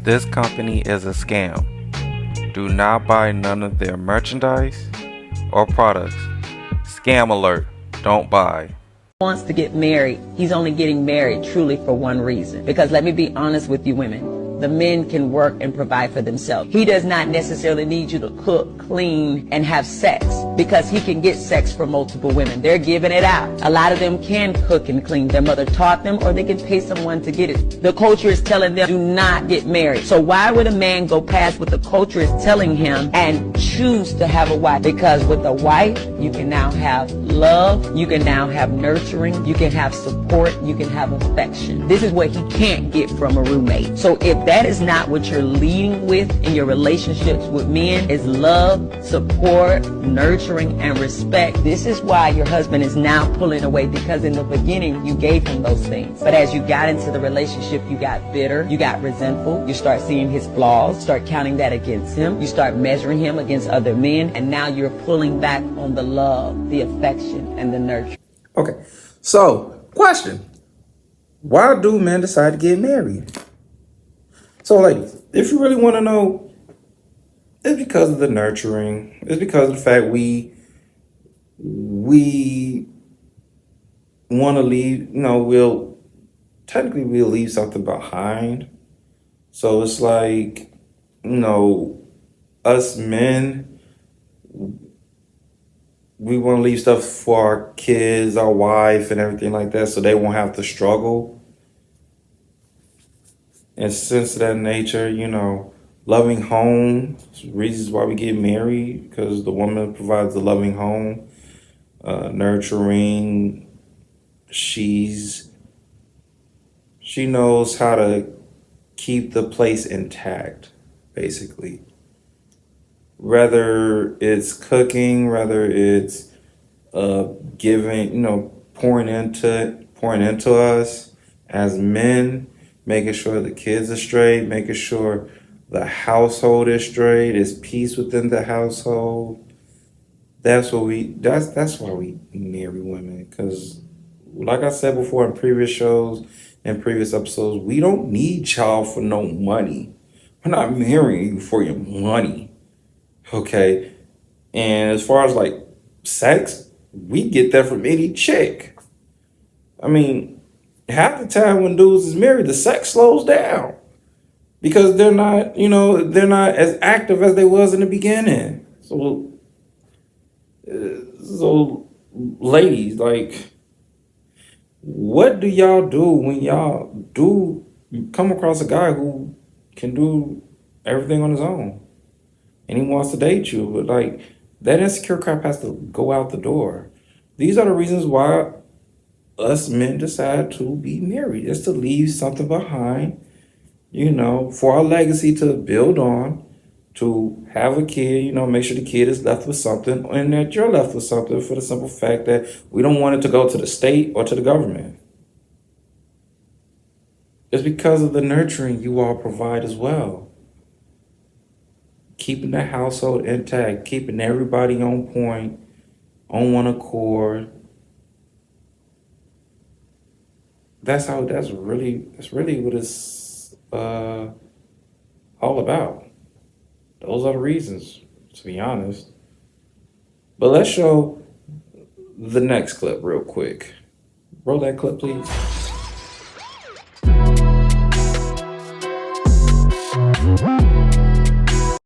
This company is a scam. Do not buy none of their merchandise or products. Scam alert. Don't buy. Wants to get married, he's only getting married truly for one reason. Because let me be honest with you women, the men can work and provide for themselves. He does not necessarily need you to cook, clean, and have sex, because he can get sex from multiple women. They're giving it out. A lot of them can cook and clean. Their mother taught them, or they can pay someone to get it. The culture is telling them, do not get married. So why would a man go past what the culture is telling him and choose to have a wife? Because with a wife, you can now have love, you can now have nurturing, you can have support, you can have affection. This is what he can't get from a roommate. So if that is not what you're leading with in your relationships with men, is love, support, nurturing, and respect, this is why your husband is now pulling away, because in the beginning you gave him those things. But as you got into the relationship, you got bitter, you got resentful, you start seeing his flaws, start counting that against him, you start measuring him against other men, and now you're pulling back on the love, the affection, and the nurture. Okay, so question. Why do men decide to get married? So, like, if you really want to know, it's because of the nurturing. It's because of the fact we want to leave, we'll leave something behind. So it's like, us men, we want to leave stuff for our kids, our wife, and everything like that, so they won't have to struggle. And since of that nature, loving home, reasons why we get married, because the woman provides a loving home, nurturing. She knows how to keep the place intact, basically. Whether it's cooking, whether it's giving, pouring into us as men, making sure the kids are straight, making sure the household is straight, there's peace within the household. That's why we marry women. Because, like I said before in previous shows and previous episodes, we don't need y'all for no money. We're not marrying you for your money. Okay? And as far as like sex, we get that from any chick. I mean, half the time when dudes is married, the sex slows down because they're not as active as they was in the beginning. So ladies, like, what do y'all do when y'all do come across a guy who can do everything on his own and he wants to date you, but like that insecure crap has to go out the door? These are the reasons why us men decide to be married, is to leave something behind, for our legacy to build on, to have a kid, make sure the kid is left with something, and that you're left with something, for the simple fact that we don't want it to go to the state or to the government. It's because of the nurturing you all provide as well. Keeping the household intact, keeping everybody on point, on one accord. That's really what it's all about. Those are the reasons, to be honest. But let's show the next clip real quick. Roll that clip, please.